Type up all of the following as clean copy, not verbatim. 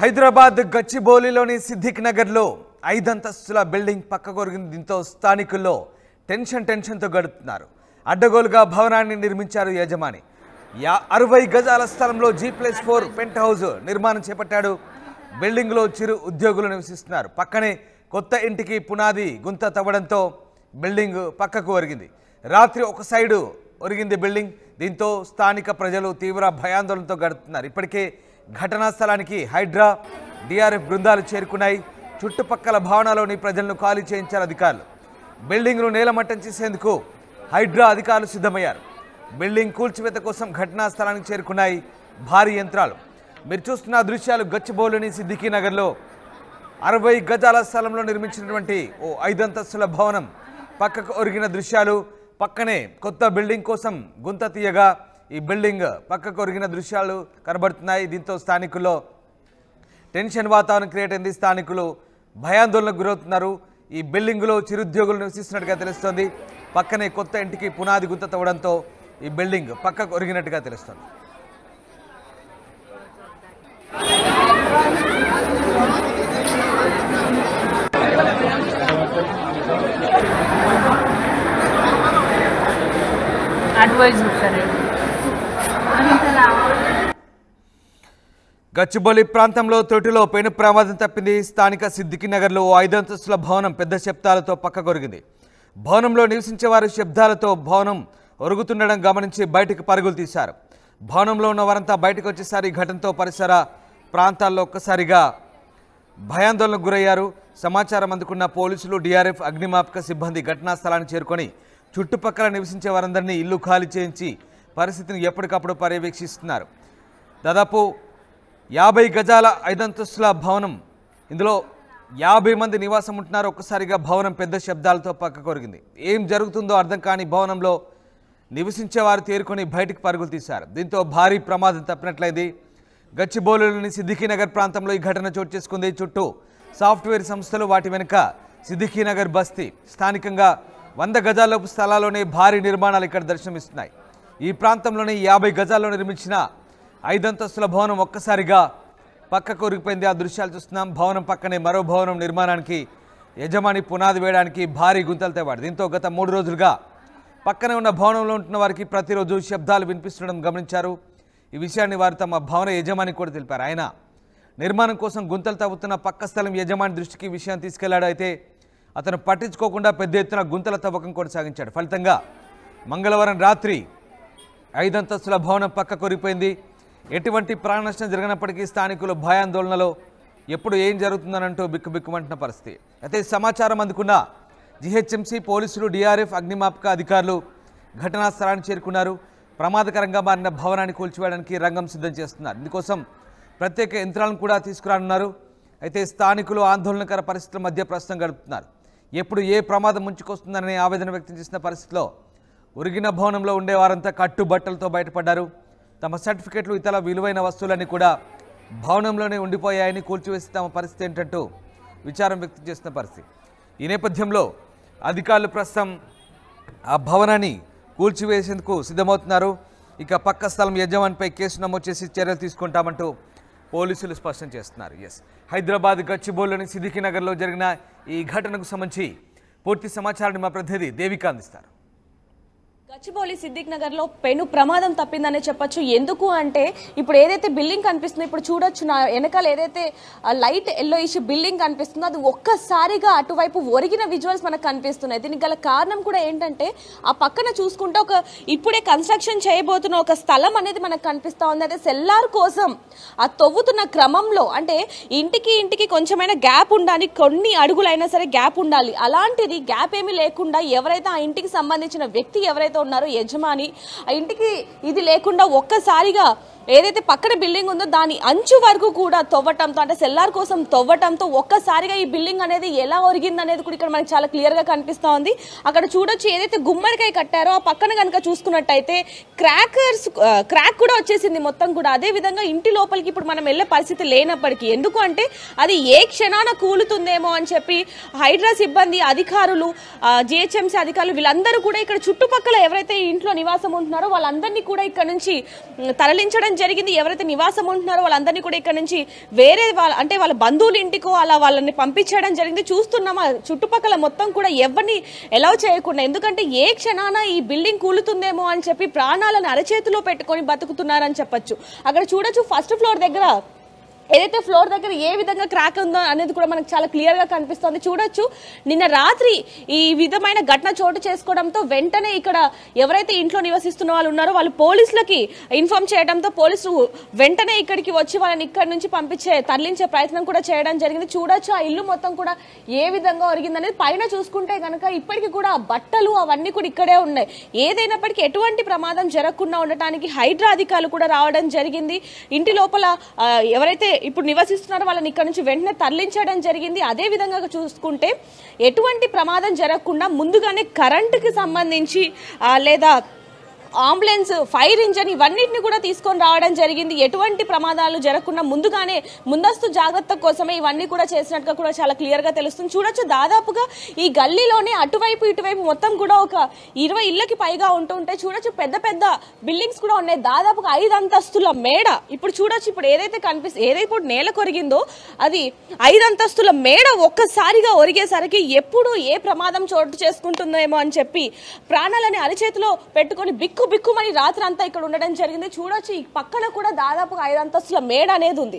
హైదరాబాద్ గచ్చిబౌలిలోని సిద్దిక్ నగర్లో 5 అంతస్తుల బిల్డింగ్ పక్కకొరిగింది. దీంతో స్థానికుల్లో టెన్షన్తో గడుపుతున్నారు. అడ్డగోలుగా భవనాన్ని నిర్మించారు యజమాని. 60 గజాల స్థలంలో G+4 పెంట్ హౌస్ నిర్మాణం చేపట్టాడు. బిల్డింగ్లో చిరు ఉద్యోగులు నివసిస్తున్నారు. పక్కనే కొత్త ఇంటికి పునాది గుంత తవ్వడంతో బిల్డింగ్ పక్కకు ఒరిగింది. రాత్రి ఒక సైడు ఒరిగింది బిల్డింగ్. దీంతో స్థానిక ప్రజలు తీవ్ర భయాందోళనతో గడుపుతున్నారు. ఇప్పటికే ఘటనా స్థలానికి హైడ్రా డిఆర్ఎఫ్ బృందాలు చేరుకున్నాయి. చుట్టుపక్కల భవనాల్లోని ప్రజలను ఖాళీ చేయించారు అధికారులు. బిల్డింగ్ను నేలమట్టం చేసేందుకు హైడ్రా అధికారులు సిద్ధమయ్యారు. బిల్డింగ్ కూల్చివేత కోసం ఘటనా స్థలానికి చేరుకున్నాయి భారీ యంత్రాలు. మీరు చూస్తున్న దృశ్యాలు గచ్చిబౌలిలోని సిద్దికీ నగర్లో 60 గజాల స్థలంలో నిర్మించినటువంటి ఓ 5 అంతస్తుల భవనం పక్కకు ఒరిగిన దృశ్యాలు. పక్కనే కొత్త బిల్డింగ్ కోసం గుంత తీయగా ఈ బిల్డింగ్ పక్కకు ఒరిగిన దృశ్యాలు కనబడుతున్నాయి. దీంతో స్థానికుల్లో టెన్షన్ వాతావరణం క్రియేట్ అయింది. స్థానికులు భయాందోళనకు గురవుతున్నారు. ఈ బిల్డింగ్లో చిరుద్యోగులు నివసిస్తున్నట్టుగా తెలుస్తోంది. పక్కనే కొత్త ఇంటికి పునాది గుంత తవ్వడంతో ఈ బిల్డింగ్ పక్కకు ఒరిగినట్టుగా తెలుస్తోంది. గచ్చిబౌలి ప్రాంతంలో తొట్టిలో పెను ప్రమాదం తప్పింది. స్థానిక సిద్దికీ నగర్లో 5 అంతస్తుల భవనం పెద్ద శబ్దాలతో పక్కకొరిగింది. భవనంలో నివసించే వారు శబ్దాలతో భవనం ఒరుగుతుండడం గమనించి బయటకు పరుగులు తీశారు. భవనంలో ఉన్న వారంతా బయటకు వచ్చేసారి. ఈ ఘటనతో పరిసర ప్రాంతాల్లో ఒక్కసారిగా భయాందోళనకు గురయ్యారు. సమాచారం అందుకున్న పోలీసులు, డిఆర్ఎఫ్, అగ్నిమాపక సిబ్బంది ఘటనా స్థలానికి చేరుకొని చుట్టుపక్కల నివసించే వారందరినీ ఇల్లు ఖాళీ చేయించి పరిస్థితిని ఎప్పటికప్పుడు పర్యవేక్షిస్తున్నారు. దాదాపు 50 గజాల 5 అంతస్తుల భవనం. ఇందులో 50 మంది నివాసం ఉంటున్నారు. ఒక్కసారిగా భవనం పెద్ద శబ్దాలతో పక్కకొరిగింది. ఏం జరుగుతుందో అర్థం కాని భవనంలో నివసించేవారు తేరుకొని బయటికి పరుగులు తీశారు. దీంతో భారీ ప్రమాదం తప్పినట్లయింది. గచ్చిబౌలిలోని సిద్దికీ నగర్ ప్రాంతంలో ఈ ఘటన చోటు చేసుకుంది. చుట్టూ సాఫ్ట్వేర్ సంస్థలు, వాటి వెనుక సిద్దికీ నగర్ బస్తీ. స్థానికంగా 100 గజాలలోపు స్థలాల్లోనే భారీ నిర్మాణాలు ఇక్కడ దర్శనమిస్తున్నాయి. ఈ ప్రాంతంలోని 50 గజాల్లో నిర్మించిన 5 అంతస్తుల భవనం ఒక్కసారిగా పక్కకు ఒరిగిపోయింది. ఆ దృశ్యాలు చూస్తున్నాం. భవనం పక్కనే మరో భవనం నిర్మాణానికి యజమాని పునాది వేయడానికి భారీ గుంతలు తవ్వాడు. దీంతో గత 3 రోజులుగా పక్కనే ఉన్న భవనంలో ఉంటున్న వారికి ప్రతిరోజు శబ్దాలు వినిపిస్తుండడం గమనించారు. ఈ విషయాన్ని వారు తమ భవన యజమానికి కూడా తెలిపారు. ఆయన నిర్మాణం కోసం గుంతలు తవ్వుతున్న పక్క స్థలం యజమాని దృష్టికి విషయం తీసుకెళ్లాడు. అయితే అతను పట్టించుకోకుండా పెద్ద ఎత్తున గుంతల తవ్వకం కొనసాగించాడు. ఫలితంగా మంగళవారం రాత్రి 5 అంతస్తుల భవనం పక్క కొరిగిపోయింది. ఎటువంటి ప్రాణ నష్టం జరిగినప్పటికీ స్థానికులు భయాందోళనలో ఎప్పుడు ఏం జరుగుతుందనంటూ బిక్కుబిక్కుమంటున్న పరిస్థితి. అయితే సమాచారం అందుకున్న జీహెచ్ఎంసీ పోలీసులు, డిఆర్ఎఫ్, అగ్నిమాపక అధికారులు ఘటనా స్థలానికి చేరుకున్నారు. ప్రమాదకరంగా మారిన భవనాన్ని కూల్చివేయడానికి రంగం సిద్ధం చేస్తున్నారు. ఇందుకోసం ప్రత్యేక యంత్రాలను కూడా తీసుకురానున్నారు. అయితే స్థానికులు ఆందోళనకర పరిస్థితుల మధ్య ప్రస్తుతం గడుపుతున్నారు. ఎప్పుడు ఏ ప్రమాదం ముంచుకొస్తుందనే ఆవేదన వ్యక్తం చేసిన పరిస్థితిలో ఉరిగిన భవనంలో ఉండేవారంతా కట్టుబట్టలతో బయటపడ్డారు. తమ సర్టిఫికెట్లు, ఇతర విలువైన వస్తువులన్నీ కూడా భవనంలోనే ఉండిపోయాయని, కూల్చివేసి తమ పరిస్థితి ఏంటంటూ విచారం వ్యక్తం చేస్తున్న పరిస్థితి. ఈ నేపథ్యంలో అధికారులు ప్రస్తుతం ఆ భవనాన్ని కూల్చివేసేందుకు సిద్ధమవుతున్నారు. ఇక పక్క స్థలం యజమానిపై కేసు నమోదు చేసి చర్యలు తీసుకుంటామంటూ పోలీసులు స్పష్టం చేస్తున్నారు. హైదరాబాద్ గచ్చిబౌలిలోని సిద్దికీ నగర్లో జరిగిన ఈ ఘటనకు సంబంధించి పూర్తి సమాచారాన్ని మా ప్రతినిధి దేవిక అందిస్తారు. గచ్చిబౌలి సిద్దిక్ నగర్ లో పెను ప్రమాదం తప్పిందనే చెప్పొచ్చు. ఎందుకు అంటే ఇప్పుడు ఏదైతే బిల్డింగ్ కనిపిస్తుందో, ఇప్పుడు చూడొచ్చు నా వెనకాల ఏదైతే లైట్ ఎల్లోయిష్ బిల్డింగ్ కనిపిస్తుందో అది ఒక్కసారిగా అటువైపు ఒరిగిన విజువల్స్ మనకు కనిపిస్తున్నాయి. దీనికి గల కారణం కూడా ఏంటంటే ఆ పక్కన చూసుకుంటే ఒక ఇప్పుడే కన్స్ట్రక్షన్ చేయబోతున్న ఒక స్థలం అనేది మనకు కనిపిస్తా ఉంది. అదే సెల్లార్ కోసం ఆ తవ్వుతున్న క్రమంలో అంటే ఇంటికి కొంచెమైనా గ్యాప్ ఉండాలి, కొన్ని అడుగులైనా సరే గ్యాప్ ఉండాలి. అలాంటిది గ్యాప్ ఏమీ లేకుండా ఎవరైతే ఆ ఇంటికి సంబంధించిన వ్యక్తి ఎవరైతే ఉన్నారో యజమాని, ఆ ఇంటికి ఇది లేకుండా ఒక్కసారిగా ఏదైతే పక్కన బిల్డింగ్ ఉందో దాని అంచు వరకు కూడా తవ్వటంతో, అంటే సెల్లార్ కోసం తవ్వటంతో ఒక్కసారిగా ఈ బిల్డింగ్ అనేది ఎలా ఒరిగింది అనేది కూడా ఇక్కడ మనకి చాలా క్లియర్ గా కనిపిస్తా ఉంది. అక్కడ చూడొచ్చు ఏదైతే గుమ్మడికాయ కట్టారో ఆ పక్కన కనుక చూసుకున్నట్టయితే క్రాక్ కూడా వచ్చేసింది మొత్తం కూడా. అదే విధంగా ఇంటి లోపలికి ఇప్పుడు మనం వెళ్లే పరిస్థితి లేనప్పటికీ, ఎందుకు అంటే అది ఏ క్షణాన కూలుతుందేమో అని చెప్పి హైడ్రా సిబ్బంది, అధికారులు, జిహెచ్ఎంసీ అధికారులు వీళ్ళందరూ కూడా ఇక్కడ చుట్టుపక్కల ఎవరైతే ఇంట్లో నివాసం ఉంటున్నారో వాళ్ళందరినీ కూడా ఇక్కడ నుంచి తరలించడం చేయడం జరిగింది. ఎవరైతే నివాసం ఉంటున్నారో వాళ్ళందరినీ కూడా ఇక్కడ నుంచి వేరే వాళ్ళ బంధువుల ఇంటికో అలా వాళ్ళని పంపించడం జరిగింది. చూస్తున్నాం చుట్టుపక్కల మొత్తం కూడా ఎవరిని అలౌ చేయకుండా, ఎందుకంటే ఏ క్షణాన ఈ బిల్డింగ్ కూలుతుందేమో అని చెప్పి ప్రాణాలను అరచేతిలో పెట్టుకొని బతుకుతున్నారని చెప్పొచ్చు. అక్కడ చూడొచ్చు ఫస్ట్ ఫ్లోర్ దగ్గర ఏదైతే ఫ్లోర్ దగ్గర ఏ విధంగా క్రాక్ ఉందో అనేది కూడా మనకు చాలా క్లియర్ గా కనిపిస్తుంది. చూడొచ్చు నిన్న రాత్రి ఈ విధమైన ఘటన చోటు చేసుకోవడంతో వెంటనే ఇక్కడ ఎవరైతే ఇంట్లో నివసిస్తున్న వాళ్ళు ఉన్నారో వాళ్ళు పోలీసులకి ఇన్ఫార్మ్ చేయడంతో పోలీసులు వెంటనే ఇక్కడికి వచ్చి వాళ్ళని ఇక్కడ నుంచి తరలించే ప్రయత్నం కూడా చేయడం జరిగింది. చూడొచ్చు ఆ ఇల్లు మొత్తం కూడా ఏ విధంగా ఒరిగిందనేది. పైన చూసుకుంటే కనుక ఇప్పటికీ కూడా బట్టలు అవన్నీ కూడా ఇక్కడే ఉన్నాయి. ఏదైనప్పటికీ ఎటువంటి ప్రమాదం జరగకుండా ఉండటానికి హైడ్రా అధికారులు కూడా రావడం జరిగింది. ఇంటి లోపల ఎవరైతే ఇప్పుడు నివసిస్తున్నారో వాళ్ళని ఇక్కడ నుంచి వెంటనే తరలించడం జరిగింది. అదే విధంగా చూసుకుంటే ఎటువంటి ప్రమాదం జరగకుండా ముందుగానే కరెంటుకి సంబంధించి లేదా అంబులెన్స్, ఫైర్ ఇంజన్ ఇవన్నిటిని కూడా తీసుకొని రావడం జరిగింది. ఎటువంటి ప్రమాదాలు జరగకుండా ముందుగానే ముందస్తు జాగ్రత్త కోసమే ఇవన్నీ కూడా చేసినట్టుగా కూడా చాలా క్లియర్ గా తెలుస్తుంది. చూడొచ్చు దాదాపుగా ఈ గల్లీలోనే అటువైపు ఇటువైపు మొత్తం కూడా ఒక 20 ఇళ్లకి పైగా ఉంటుంటే చూడొచ్చు పెద్ద పెద్ద బిల్డింగ్స్ కూడా ఉన్నాయి. దాదాపుగా 5 అంతస్తుల మేడ. ఇప్పుడు చూడొచ్చు ఇప్పుడు ఏదైతే ఏదైతే ఇప్పుడు నేల కొరిగిందో అది 5 అంతస్తుల మేడ ఒక్కసారిగా ఒరిగేసరికి ఎప్పుడు ఏ ప్రమాదం చోటు చేసుకుంటుందేమో అని చెప్పి ప్రాణాలని అరచేతిలో పెట్టుకొని బిక్కుమని రాత్రి అంతా ఇక్కడ ఉండడం జరిగింది. చూడొచ్చు ఈ పక్కన కూడా దాదాపుగా 5 అంతస్తుల మేడ అనేది ఉంది.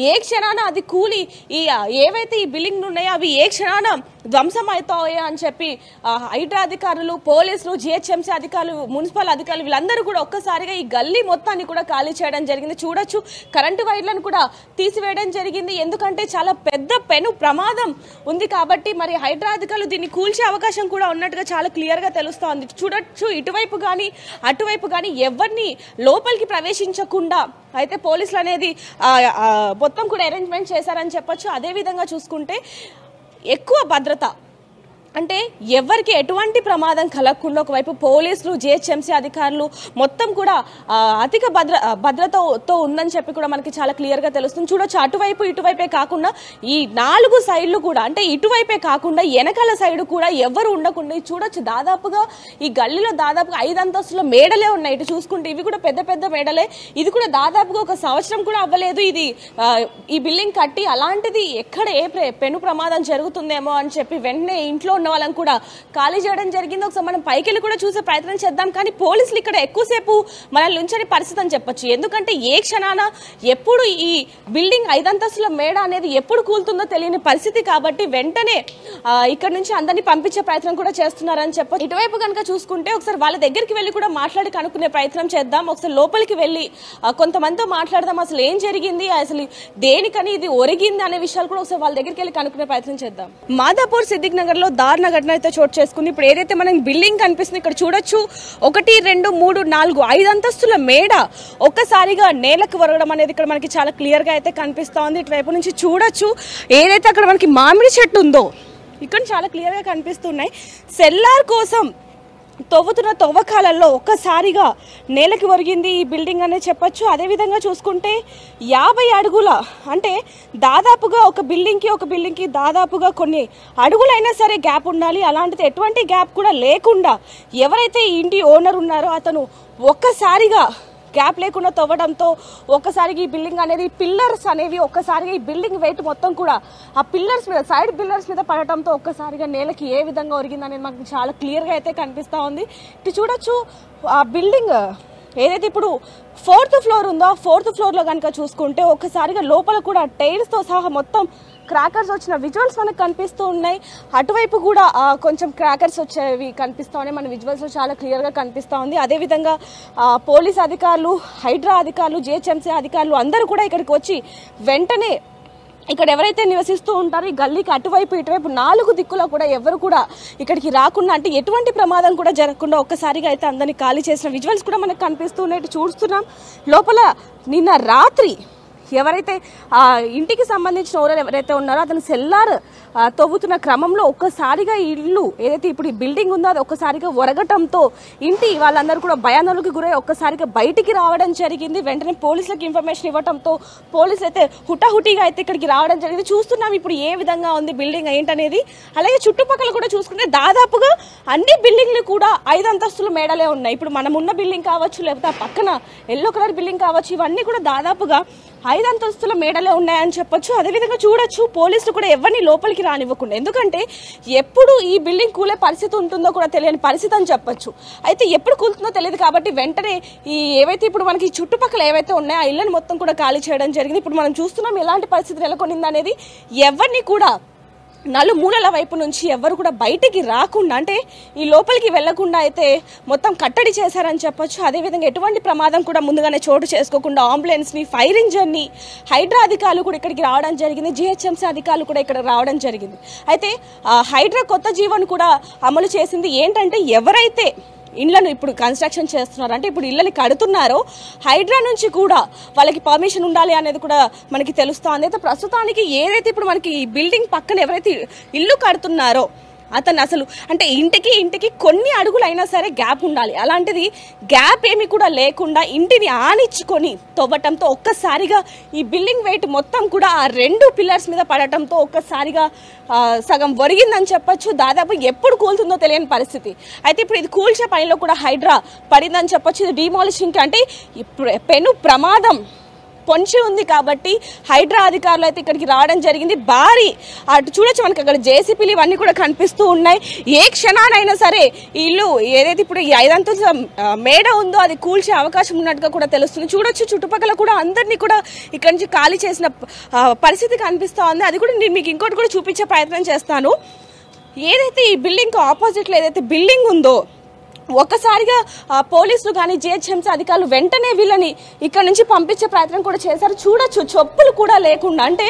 ఏ క్షణాన అది కూలి ఏవైతే ఈ బిల్డింగ్లు ఉన్నాయో అవి ఏ క్షణాన ధ్వంసం అవుతాయో అని చెప్పి హైడ్రా అధికారులు, పోలీసులు, జిహెచ్ఎంసీ అధికారులు, మున్సిపల్ అధికారులు వీళ్ళందరూ కూడా ఒక్కసారిగా ఈ గల్లీ మొత్తాన్ని కూడా ఖాళీ చేయడం జరిగింది. చూడొచ్చు కరెంటు వైర్లను కూడా తీసివేయడం జరిగింది. ఎందుకంటే చాలా పెద్ద పెను ప్రమాదం ఉంది కాబట్టి మరి హైడ్రా అధికారులు దీన్ని కూల్చే అవకాశం కూడా ఉన్నట్టుగా చాలా క్లియర్ గా తెలుస్తోంది. చూడొచ్చు ఇటువైపు కానీ అటువైపు కానీ ఎవరిని లోపలికి ప్రవేశించకుండా అయితే పోలీసులు అనేది మొత్తం కూడా అరేంజ్మెంట్ చేశారని చెప్పొచ్చు. అదే విధంగా చూసుకుంటే ఎక్కువ భద్రత అంటే ఎవరికి ఎటువంటి ప్రమాదం కలగకుండా ఒకవైపు పోలీసులు, జిహెచ్ఎంసీ అధికారులు మొత్తం కూడా అధిక భద్రతతో ఉందని చెప్పి కూడా మనకి చాలా క్లియర్ గా తెలుస్తుంది. చూడొచ్చు అటువైపు ఇటువైపే కాకుండా ఈ 4 సైడ్లు కూడా అంటే ఇటువైపే కాకుండా వెనకాల సైడ్ కూడా ఎవరు ఉండకుండా చూడొచ్చు దాదాపుగా ఈ గల్లీలో దాదాపుగా 5 అంతస్తుల మేడలే ఉన్నాయి. ఇటు చూసుకుంటే ఇవి కూడా పెద్ద పెద్ద మేడలే. ఇది కూడా దాదాపుగా 1 సంవత్సరం కూడా అవ్వలేదు ఇది ఈ బిల్డింగ్ కట్టి. అలాంటిది ఎక్కడ ఏ పెను ప్రమాదం జరుగుతుందేమో అని చెప్పి వెంటనే ఇంట్లో ఉన్న వాళ్ళని కూడా ఖాళీ చేయడం జరిగింది. ఒకసారి మనం పైకి వెళ్ళి కూడా చూసే ప్రయత్నం చేద్దాం. కానీ పోలీసులు ఇక్కడ ఎక్కువసేపు మనల్ని ఉంచని పరిస్థితి అని చెప్పొచ్చు. ఎందుకంటే ఏ క్షణాన ఎప్పుడు ఈ బిల్డింగ్ 5 అంతస్తుల మేడ అనేది ఎప్పుడు కూలుతుందో తెలియని పరిస్థితి కాబట్టి వెంటనే ఇక్కడ నుంచి అందరినీ పంపించే ప్రయత్నం కూడా చేస్తున్నారని చెప్పొచ్చు. ఇటువైపు కనుక చూసుకుంటే ఒకసారి వాళ్ళ దగ్గరికి వెళ్ళి కూడా మాట్లాడి కనుక్కునే ప్రయత్నం చేద్దాం. ఒకసారి లోపలికి వెళ్ళి కొంతమందితో మాట్లాడదాం. అసలు ఏం జరిగింది, అసలు దేనికని ఇది ఒరిగింది అనే విషయాలు కూడా ఒకసారి వాళ్ళ దగ్గరికి వెళ్ళి కనుక్కునే ప్రయత్నం చేద్దాం. మాదాపూర్ సిద్దిక్ నగర్ లో దారుణ ఘటన అయితే చోటు చేసుకుంది. ఇప్పుడు ఏదైతే మనం బిల్డింగ్ కనిపిస్తుంది ఇక్కడ చూడొచ్చు 1, 2, 3, 4, 5 అంతస్తుల మేడ ఒక్కసారిగా నేలకు ఒరగడం అనేది ఇక్కడ మనకి చాలా క్లియర్ గా అయితే కనిపిస్తోంది. ఇటువైపు నుంచి చూడొచ్చు ఏదైతే అక్కడ మనకి మామిడి చెట్టు ఉందో ఇక్కడ చాలా క్లియర్ గా కనిపిస్తున్నాయి. సెల్లార్ కోసం తవ్వుతున్న తవ్వకాలలో ఒక్కసారిగా నేలకి ఒరిగింది ఈ బిల్డింగ్ అనే చెప్పొచ్చు. అదేవిధంగా చూసుకుంటే 50 అడుగుల అంటే దాదాపుగా ఒక బిల్డింగ్కి దాదాపుగా కొన్ని అడుగులైనా సరే గ్యాప్ ఉండాలి. అలాంటిది ఎటువంటి గ్యాప్ కూడా లేకుండా ఎవరైతే ఇంటి ఓనర్ ఉన్నారో అతను ఒక్కసారిగా గ్యాప్ లేకుండా తవ్వడంతో ఒక్కసారిగా ఈ బిల్డింగ్ అనేది పిల్లర్స్ అనేవి ఒక్కసారిగా ఈ బిల్డింగ్ వెయిట్ మొత్తం కూడా ఆ పిల్లర్స్ మీద సైడ్ పిల్లర్స్ మీద పడటంతో ఒక్కసారిగా నేలకి ఏ విధంగా ఒరిగింది అనేది మనకు చాలా క్లియర్గా అయితే కనిపిస్తూ ఉంది. ఇటు చూడొచ్చు ఆ బిల్డింగ్ ఏదైతే ఇప్పుడు 4th ఫ్లోర్ ఉందో 4th ఫ్లోర్లో కనుక చూసుకుంటే ఒక్కసారిగా లోపల కూడా టైల్స్తో సహా మొత్తం క్రాకర్స్ వచ్చిన విజువల్స్ మనకు కనిపిస్తూ ఉన్నాయి. అటువైపు కూడా కొంచెం క్రాకర్స్ వచ్చేవి కనిపిస్తూ ఉన్నాయి. మన విజువల్స్లో చాలా క్లియర్గా కనిపిస్తూ ఉంది. అదేవిధంగా పోలీస్ అధికారులు, హైడ్రా అధికారులు, జిహెచ్ఎంసీ అధికారులు అందరూ కూడా ఇక్కడికి వచ్చి వెంటనే ఇక్కడ ఎవరైతే నివసిస్తూ ఉంటారో ఈ గల్లీకి అటువైపు ఇటువైపు 4 దిక్కులో కూడా ఎవరు కూడా ఇక్కడికి రాకుండా అంటే ఎటువంటి ప్రమాదం కూడా జరగకుండా ఒక్కసారిగా అయితే అందరినీ ఖాళీ చేసిన విజువల్స్ కూడా మనకు కనిపిస్తూ ఉన్నాయి. చూస్తున్నాం లోపల నిన్న రాత్రి ఎవరైతే ఆ ఇంటికి సంబంధించిన ఓనర్ ఎవరైతే ఉన్నారో అతను సెల్లార్ తవ్వుతున్న క్రమంలో ఒక్కసారిగా ఇల్లు ఏదైతే ఇప్పుడు ఈ బిల్డింగ్ ఉందో అది ఒక్కసారిగా ఒరగటంతో ఇంటి వాళ్ళందరూ కూడా భయాందోళనకు గురై ఒక్కసారిగా బయటికి రావడం జరిగింది. వెంటనే పోలీసులకు ఇన్ఫర్మేషన్ ఇవ్వడంతో పోలీసులు అయితే హుటాహుటిగా అయితే ఇక్కడికి రావడం జరిగింది. చూస్తున్నాం ఇప్పుడు ఏ విధంగా ఉంది బిల్డింగ్ ఏంటనేది. అలాగే చుట్టుపక్కల కూడా చూసుకుంటే దాదాపుగా అన్ని బిల్డింగ్లు కూడా 5 అంతస్తుల మేడలే ఉన్నాయి. ఇప్పుడు మనం ఉన్న బిల్డింగ్ కావచ్చు, లేకపోతే ఆ పక్కన ఎల్లో కలర్ బిల్డింగ్ కావచ్చు, ఇవన్నీ కూడా దాదాపుగా 5 అంతస్తుల మేడలే ఉన్నాయని చెప్పొచ్చు. అదేవిధంగా చూడొచ్చు పోలీసులు కూడా ఎవరిని లోపలికి రానివ్వకుండా, ఎందుకంటే ఎప్పుడు ఈ బిల్డింగ్ కూలే పరిస్థితి ఉంటుందో కూడా తెలియని పరిస్థితి అని చెప్పొచ్చు. అయితే ఎప్పుడు కూలుతుందో తెలియదు కాబట్టి వెంటనే ఈ ఏవైతే ఇప్పుడు మనకి చుట్టుపక్కల ఏవైతే ఉన్నాయో ఆ ఇళ్ళని మొత్తం కూడా ఖాళీ చేయడం జరిగింది. ఇప్పుడు మనం చూస్తున్నాం ఎలాంటి పరిస్థితి నెలకొనింది అనేది. ఎవరిని కూడా నలుమూలల వైపు నుంచి ఎవరు కూడా బయటికి రాకుండా, అంటే ఈ లోపలికి వెళ్లకుండా అయితే మొత్తం కట్టడి చేశారని చెప్పొచ్చు. అదేవిధంగా ఎటువంటి ప్రమాదం కూడా ముందుగానే చోటు చేసుకోకుండా అంబులెన్స్ని, ఫైర్ ఇంజన్ని, హైడ్రా అధికారులు కూడా ఇక్కడికి రావడం జరిగింది. జిహెచ్ఎంసీ అధికారులు కూడా ఇక్కడ రావడం జరిగింది. అయితే హైడ్రా కొత్త జీవోను కూడా అమలు చేసింది. ఏంటంటే ఎవరైతే ఇళ్లను ఇప్పుడు కన్స్ట్రక్షన్ చేస్తున్నారు, అంటే ఇప్పుడు ఇళ్ళని కడుతున్నారో హైడ్రా నుంచి కూడా వాళ్ళకి పర్మిషన్ ఉండాలి అనేది కూడా మనకి తెలుస్తోంది. అయితే ప్రస్తుతానికి ఏదైతే ఇప్పుడు మనకి ఈ బిల్డింగ్ పక్కన ఎవరైతే ఇల్లు కడుతున్నారో అతను అసలు అంటే ఇంటికి కొన్ని అడుగులైనా సరే గ్యాప్ ఉండాలి. అలాంటిది గ్యాప్ ఏమి కూడా లేకుండా ఇంటిని ఆనిచ్చుకొని తవ్వటంతో ఒక్కసారిగా ఈ బిల్డింగ్ వెయిట్ మొత్తం కూడా ఆ 2 పిల్లర్స్ మీద పడటంతో ఒక్కసారిగా సగం ఒరిగిందని చెప్పొచ్చు. దాదాపు ఎప్పుడు కూలుతుందో తెలియని పరిస్థితి. అయితే ఇప్పుడు ఇది కూల్చే పనిలో కూడా హైడ్రా పడిందని చెప్పొచ్చు. ఇది డీమాలిషింగ్కి అంటే పెను ప్రమాదం పొంచి ఉంది కాబట్టి హైడ్రా అధికారులు అయితే ఇక్కడికి రావడం జరిగింది. భారీ అటు చూడొచ్చు మనకి అక్కడ జేసీపీలు ఇవన్నీ కూడా కనిపిస్తూ ఉన్నాయి. ఏ క్షణానైనా సరే ఈ ఇల్లు ఏదైతే ఇప్పుడు ఈ 5 అంతస్తుల మేడ ఉందో అది కూల్చే అవకాశం ఉన్నట్టుగా కూడా తెలుస్తుంది. చూడొచ్చు చుట్టుపక్కల కూడా అందరినీ కూడా ఇక్కడ నుంచి ఖాళీ చేసిన పరిస్థితి కనిపిస్తూ ఉంది. అది కూడా నేను మీకు ఇంకోటి కూడా చూపించే ప్రయత్నం చేస్తాను. ఏదైతే ఈ బిల్డింగ్ ఆపోజిట్లో ఏదైతే బిల్డింగ్ ఉందో ఒక్కసారిగా పోలీసులు కానీ జిహెచ్ఎంసీ అధికారులు వెంటనే వీళ్ళని ఇక్కడ నుంచి పంపించే ప్రయత్నం కూడా చేశారు. చూడొచ్చు చెప్పులు కూడా లేకుండా, అంటే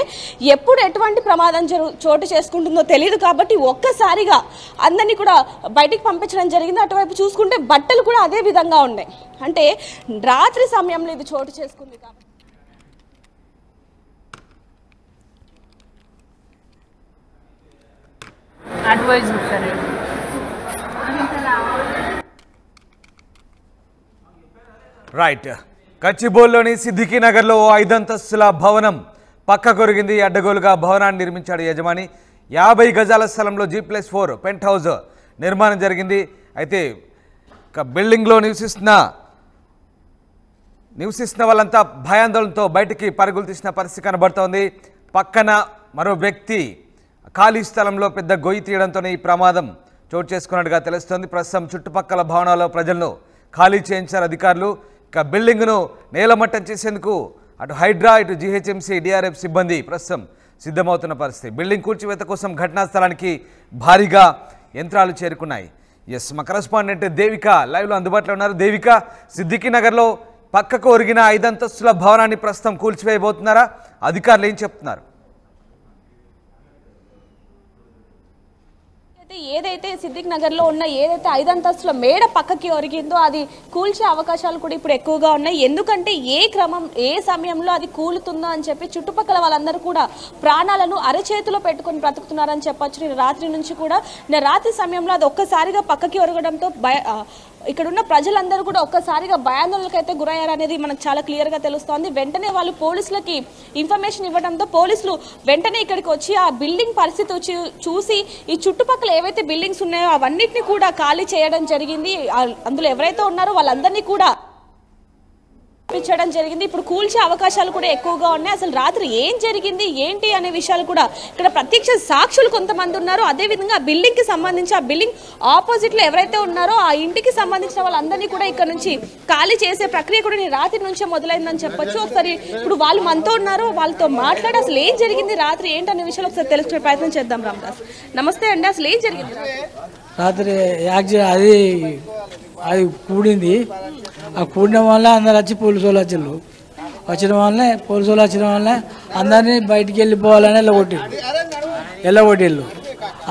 ఎప్పుడు ఎటువంటి ప్రమాదం చోటు చేసుకుంటుందో తెలియదు కాబట్టి ఒక్కసారిగా అందరినీ కూడా బయటికి పంపించడం జరిగింది. అటువైపు చూసుకుంటే బట్టలు కూడా అదే విధంగా ఉన్నాయి. అంటే రాత్రి సమయంలో ఇది చోటు చేసుకుంది కాబట్టి రైట్. గచ్చిబౌలిలోని సిద్దికీ నగర్లో 5 అంతస్తుల భవనం పక్క కొరిగింది. అడ్డగోలుగా భవనాన్ని నిర్మించాడు యజమాని. 50 గజాల స్థలంలో G+4 పెంట్ హౌస్ నిర్మాణం జరిగింది. అయితే బిల్డింగ్లో నివసిస్తున్న వాళ్ళంతా భయాందోళనతో బయటికి పరుగులు తీసిన పరిస్థితి కనబడుతోంది. పక్కన మరో వ్యక్తి ఖాళీ స్థలంలో పెద్ద గొయ్యి తీయడంతోనే ఈ ప్రమాదం చోటు చేసుకున్నట్టుగా తెలుస్తోంది. ప్రస్తుతం చుట్టుపక్కల భవనాల్లో ప్రజలను ఖాళీ చేయించారు అధికారులు. ఇక బిల్డింగ్ను నేలమట్టం చేసేందుకు అటు హైడ్రా, ఇటు జిహెచ్ఎంసీ, డిఆర్ఎఫ్ సిబ్బంది ప్రస్తుతం సిద్ధమవుతున్న పరిస్థితి. బిల్డింగ్ కూల్చివేత కోసం ఘటనా స్థలానికి భారీగా యంత్రాలు చేరుకున్నాయి. ఎస్, మా కరెస్పాండెంట్ దేవిక లైవ్లో అందుబాటులో ఉన్నారు. దేవిక, సిద్దికీ నగర్లో పక్కకు ఒరిగిన 5 అంతస్తుల భవనాన్ని ప్రస్తుతం కూల్చివేయబోతున్నారా? అధికారులు ఏం చెప్తున్నారు? ఏదైతే సిద్దిక్ నగర్లో ఉన్న ఏదైతే 5 అంతస్తుల మేడ పక్కకి ఒరిగిందో అది కూల్చే అవకాశాలు కూడా ఇప్పుడు ఎక్కువగా ఉన్నాయి. ఎందుకంటే ఏ సమయంలో అది కూలుతుందో అని చెప్పి చుట్టుపక్కల వాళ్ళందరూ కూడా ప్రాణాలను అరచేతిలో పెట్టుకొని బ్రతుకుతున్నారని చెప్పొచ్చు. రాత్రి నుంచి కూడా రాత్రి సమయంలో అది ఒక్కసారిగా పక్కకి ఒరగడంతో ఇక్కడ ఉన్న ప్రజలందరూ కూడా ఒక్కసారిగా భయాందోళనకు అయితే గురయ్యారనేది మనకు చాలా క్లియర్గా తెలుస్తోంది. వెంటనే వాళ్ళు పోలీసులకి ఇన్ఫర్మేషన్ ఇవ్వడంతో పోలీసులు వెంటనే ఇక్కడికి వచ్చి ఆ బిల్డింగ్ పరిస్థితి చూసి ఈ చుట్టుపక్కల ఏవైతే బిల్డింగ్స్ ఉన్నాయో అవన్నిటిని కూడా ఖాళీ చేయడం జరిగింది. అందులో ఎవరైతే ఉన్నారో వాళ్ళందరినీ కూడా పంపించడం జరిగింది. ఇప్పుడు కూల్చే అవకాశాలు కూడా ఎక్కువగా ఉన్నాయి. అసలు రాత్రి ఏం జరిగింది ఏంటి అనే విషయాలు కూడా ఇక్కడ ప్రత్యక్ష సాక్షులు కొంతమంది ఉన్నారు. అదేవిధంగా ఆ బిల్డింగ్ కి సంబంధించి ఆ బిల్డింగ్ ఆపోజిట్ లో ఎవరైతే ఉన్నారో ఆ ఇంటికి సంబంధించిన వాళ్ళందరినీ కూడా ఇక్కడ నుంచి ఖాళీ చేసే ప్రక్రియ కూడా రాత్రి నుంచే మొదలైందని చెప్పొచ్చు. ఒకసారి ఇప్పుడు వాళ్ళు మనతో ఉన్నారు, వాళ్ళతో మాట్లాడి అసలు ఏం జరిగింది రాత్రి ఏంటనే విషయాలు ఒకసారి తెలుసుకునే ప్రయత్నం చేద్దాం. రామదాస్, నమస్తే అండి. అసలు ఏం జరిగింది రాత్రి? అది కూడింది. ఆ కూడిన వల్ల అందరు వచ్చి పోలీసు వాళ్ళు వచ్చిన వల్లనే అందరినీ బయటికి వెళ్ళిపోవాలని వెళ్ళగొట్టిళ్ళు.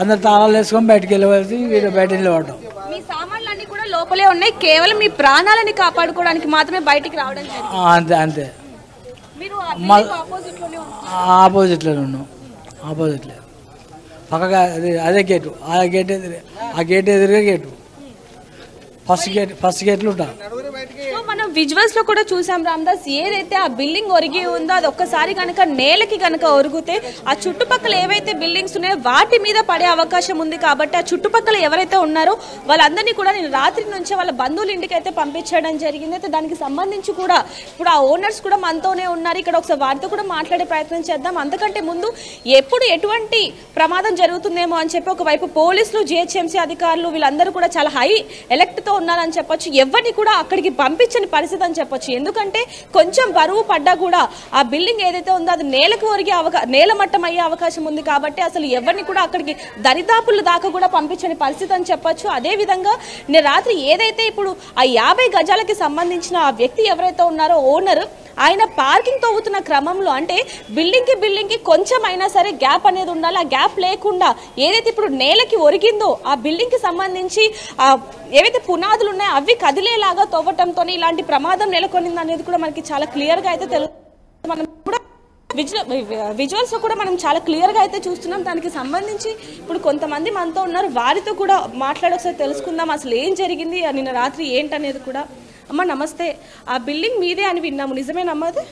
అందరు తాళాలు వేసుకొని బయటికి వెళ్ళవలసి వీళ్ళు బయట నిలబడ్డాం. మీ సామాన్లన్నీ కూడా లోపలే ఉన్నాయి, కేవలం మీ ప్రాణాలని కాపాడుకోవడానికి మాత్రమే బయటికి రావడం. అంతే. మీరు ఆపోజిట్లోనే ఉన్నాం, ఆపోజిట్లో పక్కగా అదే గేటు, ఆ గేట్ ఎదురుగా గేటు, ఫస్ట్ గేట్లు ఉంటాం. సో మనం విజువల్స్ లో కూడా చూసాం రామదాస్, ఏదైతే ఆ బిల్డింగ్ ఒరిగి ఉందో అది ఒక్కసారి కనుక నేలకి కనుక ఒరిగితే ఆ చుట్టుపక్కల ఏవైతే బిల్డింగ్స్ ఉన్నాయో వాటి మీద పడే అవకాశం ఉంది. కాబట్టి ఆ చుట్టుపక్కల ఎవరైతే ఉన్నారో వాళ్ళందరినీ కూడా నేను రాత్రి నుంచే వాళ్ళ బంధువుల ఇంటికి అయితే పంపించడం జరిగింది. అయితే దానికి సంబంధించి కూడా ఇప్పుడు ఆ ఓనర్స్ కూడా మనతోనే ఉన్నారు. ఇక్కడ ఒకసారి వారితో కూడా మాట్లాడే ప్రయత్నం చేద్దాం. అంతకంటే ముందు ఎప్పుడు ఎటువంటి ప్రమాదం జరుగుతుందేమో అని చెప్పి ఒకవైపు పోలీసులు, జిహెచ్ఎంసీ అధికారులు వీళ్ళందరూ కూడా చాలా హై ఎలక్ట్తో ఉన్నారని చెప్పొచ్చు. ఎవరిని కూడా అక్కడికి పంపించని పరిస్థితి అని చెప్పొచ్చు. ఎందుకంటే కొంచెం బరువు పడ్డా కూడా ఆ బిల్డింగ్ ఏదైతే ఉందో అది నేలకు ఒరిగే నేలమట్టం అయ్యే అవకాశం ఉంది. కాబట్టి అసలు ఎవరిని కూడా అక్కడికి దరిదాపుల దాకా కూడా పంపించని పరిస్థితి అని చెప్పొచ్చు. అదేవిధంగా నేను రాత్రి ఏదైతే ఇప్పుడు ఆ 50 గజాలకి సంబంధించిన ఆ వ్యక్తి ఎవరైతే ఉన్నారో ఓనర్, ఆయన పార్కింగ్ తవ్వుతున్న క్రమంలో అంటే బిల్డింగ్ కి కొంచెం అయినా సరే గ్యాప్ అనేది ఉండాలి. ఆ గ్యాప్ లేకుండా ఏదైతే ఇప్పుడు నేలకి ఒరిగిందో ఆ బిల్డింగ్ కి సంబంధించి ఏవైతే పునాదులు ఉన్నాయో అవి కదిలేలాగా తవ్వటంతో ఇలాంటి ప్రమాదం నెలకొనింది అనేది కూడా మనకి చాలా క్లియర్ గా అయితే తెలుస్తుంది. మనం కూడా విజువల్స్ కూడా మనం చాలా క్లియర్ గా అయితే చూస్తున్నాం. దానికి సంబంధించి ఇప్పుడు కొంతమంది మనతో ఉన్నారు, వారితో కూడా మాట్లాడి ఒకసారి తెలుసుకుందాం అసలు ఏం జరిగింది నిన్న రాత్రి ఏంటనేది కూడా. అమ్మ నమస్తే, ఆ బిల్డింగ్ మీదే అని విన్నాము, నిజమేనమ్మా? అది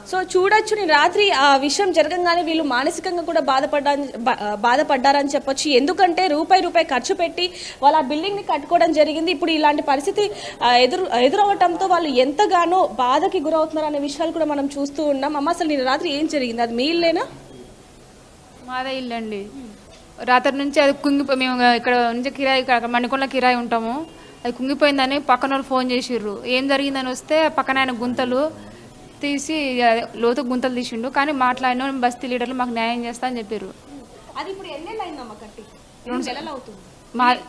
సో చూడొచ్చు, నేను రాత్రి ఆ విషయం జరగంగానే వీళ్ళు మానసికంగా కూడా బాధపడ్డారని చెప్పొచ్చు. ఎందుకంటే రూపాయి ఖర్చు పెట్టి వాళ్ళు ఆ బిల్డింగ్ ని కట్టుకోవడం జరిగింది. ఇప్పుడు ఇలాంటి పరిస్థితి ఎదురవటంతో వాళ్ళు ఎంతగానో బాధకి గురవుతున్నారు అనే విషయాలు కూడా మనం చూస్తూ ఉన్నాం. అమ్మ అసలు నేను రాత్రి ఏం జరిగింది? అది మీ ఇల్లేనా? మాదే ఇల్లు అండి. రాత్రి నుంచి అది కుంగిపోయి, మేము ఇక్కడ నుంచి కిరాయి, ఇక్కడ మణికొండలో కిరాయి ఉంటాము, అది కుంగిపోయిందని పక్కన వాళ్ళు ఫోన్ చేసిర్రు. ఏం జరిగిందని వస్తే పక్కన ఆయన గుంతలు తీసి లోతు గుంతలు తీసిండు. కానీ మాట్లాడిన బస్తీ లీడర్లు మాకు న్యాయం చేస్తా అని చెప్పారు. అది ఇప్పుడు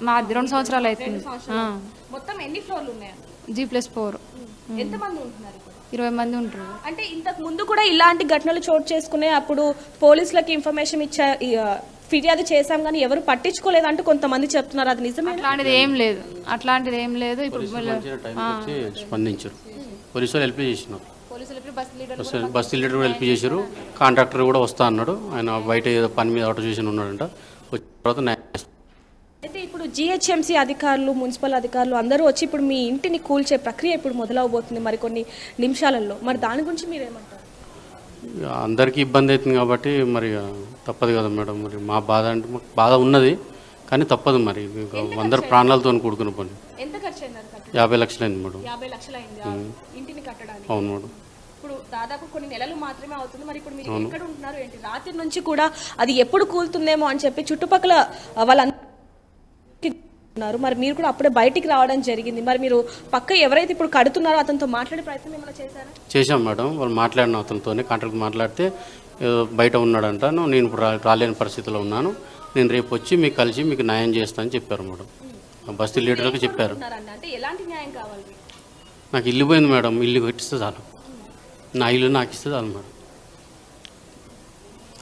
మా 2 సంవత్సరాలు అవుతుంది. మొత్తం ఎన్ని ఫ్లోర్లు ఉన్నాయి? G+4. ఎంతమంది ఉంటున్నారు? 20 మంది ఉంటారు. అంటే ఇంతకు ముందు కూడా ఇలాంటి ఘటనలు చోటు చేసుకునే అప్పుడు పోలీసులకి ఇన్ఫర్మేషన్ ఫిర్యాదు చేశాం కానీ ఎవరు పట్టించుకోలేదంటూ కొంతమంది చెప్తున్నారు. అది నిజమే? అట్లాంటిది ఏం లేదు. ఇప్పుడు స్పందించారు, పోలీసులు హెల్ప్ చేసినారు, బస్తీ లీడర్ కూడా హెల్ప్ చేశారు. కాంట్రాక్టర్ కూడా వస్తా అన్నాడు, ఆయన బయట ఏదో పని మీద ఆటో చేసి ఉన్నాడంట. వచ్చిన తర్వాత అయితే ఇప్పుడు జిహెచ్ఎంసీ అధికారులు, మున్సిపల్ అధికారులు అందరూ వచ్చి ఇప్పుడు మీ ఇంటిని కూల్చే ప్రక్రియ ఇప్పుడు మొదలవబోతుంది మరికొన్ని నిమిషాలలో. మరి దాని గురించి మీరేమంటారు? అందరికీ ఇబ్బంది అవుతుంది కాబట్టి మరి తప్పదు కదా మేడం. మరి మా బాధ అంటే మాకు బాధ ఉన్నది కానీ తప్పదు. మరి అందరు ప్రాణాలతో కూడుకున్న పని. ఎంత ఖర్చు అయింది? 50 లక్షలు అయింది మేడం. 50 లక్షలు అయింది ఇంటిని కట్టడానికి? అవును మేడం. ఇప్పుడు దాదాపు కొన్ని నెలలు మాత్రమే అవుతుంది. మరి ఇప్పుడు మీరు ఎక్కడ ఉంటున్నారు ఏంటి? రాత్రి నుంచి కూడా అది ఎప్పుడు కూలుతుందేమో అని చెప్పి చుట్టుపక్కల వాళ్ళందరూ మరి మీరు కూడా అప్పుడే బయటికి రావడం జరిగింది. మరి మీరు పక్క ఎవరైతే ఇప్పుడు కడుతున్నారో అతనితో మాట్లాడే ప్రయత్నం ఏమైనా చేశారా? చేశాం మేడం. వాళ్ళు మాట్లాడిన అతనితో కాంట్రాక్ట్ మాట్లాడితే బయట ఉన్నాడంట, నేను ఇప్పుడు రాలేని పరిస్థితిలో ఉన్నాను, నేను రేపు వచ్చి మీకు కలిసి మీకు న్యాయం చేస్తానని చెప్పారు మేడం. బస్తీ లీడర్కి చెప్పారు. నాకు ఇల్లు పోయింది మేడం, ఇల్లు కట్టిస్తే చాలు, నా ఇల్లు నాకు ఇస్తే చాలు మేడం.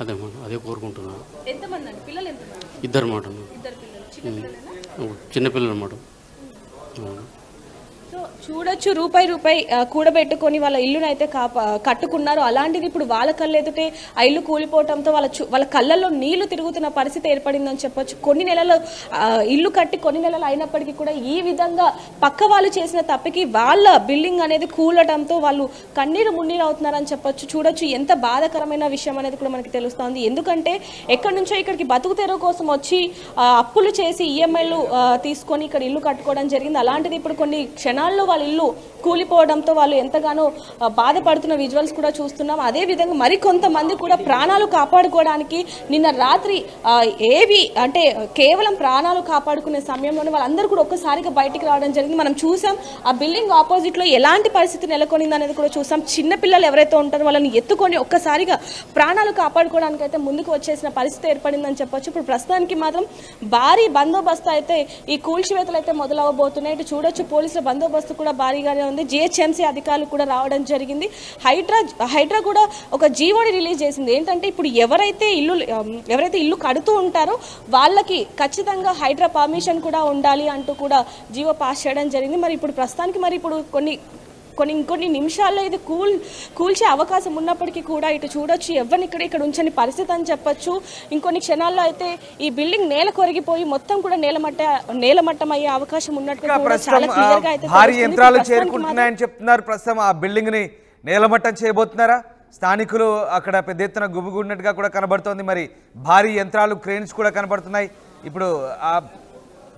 అదే మేడం, అదే కోరుకుంటున్నాను. 2 మేడం, చిన్నపిల్లలు మేడం. సో చూడొచ్చు, రూపాయి కూడబెట్టుకొని వాళ్ళ ఇల్లును అయితే కట్టుకున్నారు. అలాంటిది ఇప్పుడు వాళ్ళ కళ్ళెదుటే ఆ ఇల్లు కూలిపోవడంతో వాళ్ళ కళ్ళల్లో నీళ్లు తిరుగుతున్న పరిస్థితి ఏర్పడిందని చెప్పొచ్చు. కొన్ని నెలలు ఇల్లు కట్టి కొన్ని నెలలు అయినప్పటికీ కూడా ఈ విధంగా పక్క వాళ్ళు చేసిన తప్పికి వాళ్ళ బిల్డింగ్ అనేది కూలటంతో వాళ్ళు కన్నీరు మున్నీరు అవుతున్నారని చెప్పొచ్చు. చూడొచ్చు ఎంత బాధాకరమైన విషయం అనేది కూడా మనకి తెలుస్తోంది. ఎందుకంటే ఎక్కడి నుంచో ఇక్కడికి బతుకు తెరువు కోసం వచ్చి అప్పులు చేసి ఈఎంఐలు తీసుకొని ఇక్కడ ఇల్లు కట్టుకోవడం జరిగింది. అలాంటిది ఇప్పుడు కొన్ని క్షణాల్లో వాళ్ళ ఇల్లు కూలిపోవడంతో వాళ్ళు ఎంతగానో బాధపడుతున్న విజువల్స్ కూడా చూస్తున్నాం. అదేవిధంగా మరికొంతమంది కూడా ప్రాణాలు కాపాడుకోవడానికి నిన్న రాత్రి ఏవి అంటే కేవలం ప్రాణాలు కాపాడుకునే సమయంలోనే వాళ్ళందరూ కూడా ఒక్కసారిగా బయటికి రావడం జరిగింది. మనం చూసాం ఆ బిల్డింగ్ ఆపోజిట్లో ఎలాంటి పరిస్థితి నెలకొనింది అనేది కూడా చూసాం. చిన్నపిల్లలు ఎవరైతే ఉంటారో వాళ్ళని ఎత్తుకొని ఒక్కసారిగా ప్రాణాలు కాపాడుకోవడానికి అయితే ముందుకు వచ్చేసిన పరిస్థితి ఏర్పడిందని చెప్పొచ్చు. ఇప్పుడు ప్రస్తుతానికి మాత్రం భారీ బందోబస్తు అయితే ఈ కూల్చివేతలు అయితే మొదలవబోతున్నాయి. ఇటు చూడొచ్చు, పోలీసుల బందోబస్తు బందోబస్తు కూడా భారీగానే ఉంది. జిహెచ్ఎంసీ అధికారులు కూడా రావడం జరిగింది. హైడ్రా కూడా ఒక జీవోని రిలీజ్ చేసింది. ఏంటంటే ఇప్పుడు ఎవరైతే ఇల్లు కడుతూ ఉంటారో వాళ్ళకి ఖచ్చితంగా హైడ్రా పర్మిషన్ కూడా ఉండాలి అంటూ కూడా జీవో పాస్ చేయడం జరిగింది. మరి ఇప్పుడు ప్రస్తుతానికి ఇప్పుడు ఇంకొన్ని నిమిషాల్లో ఇది కూల్చే అవకాశం ఉన్నప్పటికీ కూడా ఇటు చూడొచ్చు, ఎవరిని ఇక్కడ ఉంచని పరిస్థితి అని చెప్పొచ్చు. ఇంకొన్ని క్షణాల్లో అయితే ఈ బిల్డింగ్ నేల కొరిగిపోయి మొత్తం కూడా నేలమట్టం అయ్యే అవకాశం ఉన్నట్టు చాలా క్లియర్ గా అయితే భారీ యంత్రాలు చేరుకుంటున్నాయని చెప్తున్నారు. ప్రస్తుతం ఆ బిల్డింగ్ ని నేలమట్టం చేయబోతున్నారా? స్థానికులు అక్కడ పెద్ద ఎత్తున గుమిగూడినట్టుగా కూడా కనబడుతోంది. మరి భారీ యంత్రాలు, క్రేన్స్ కూడా కనబడుతున్నాయి. ఇప్పుడు ఆ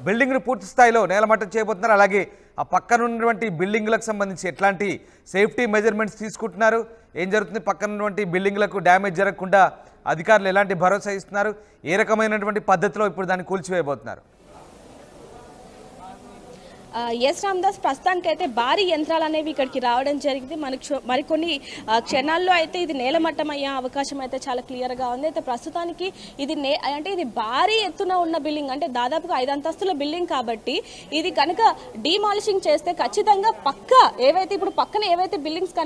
బిల్డింగ్ను పూర్తి స్థాయిలో నేలమట్టం చేయబోతున్నారు. అలాగే ఆ పక్కన ఉన్నటువంటి బిల్డింగ్లకు సంబంధించి ఎట్లాంటి సేఫ్టీ మెజర్మెంట్స్ తీసుకుంటున్నారు, ఏం జరుగుతుంది, పక్కన ఉన్నటువంటి బిల్డింగ్లకు డ్యామేజ్ జరగకుండా అధికారులు ఎలాంటి భరోసా ఇస్తున్నారు, ఏ రకమైనటువంటి పద్ధతిలో ఇప్పుడు దాన్ని కూల్చివేయబోతున్నారు? ఎస్ రామ్దాస్, ప్రస్తుతానికైతే భారీ యంత్రాలు అనేవి ఇక్కడికి రావడం జరిగింది. మరికొన్ని క్షణాల్లో అయితే ఇది నేలమట్టం అయ్యే అవకాశం అయితే చాలా క్లియర్గా ఉంది. అయితే ప్రస్తుతానికి ఇది భారీ ఎత్తున ఉన్న బిల్డింగ్, అంటే దాదాపుగా 5 అంతస్తుల బిల్డింగ్ కాబట్టి ఇది కనుక డీమాలిషింగ్ చేస్తే ఖచ్చితంగా ఇప్పుడు పక్కన ఏవైతే బిల్డింగ్స్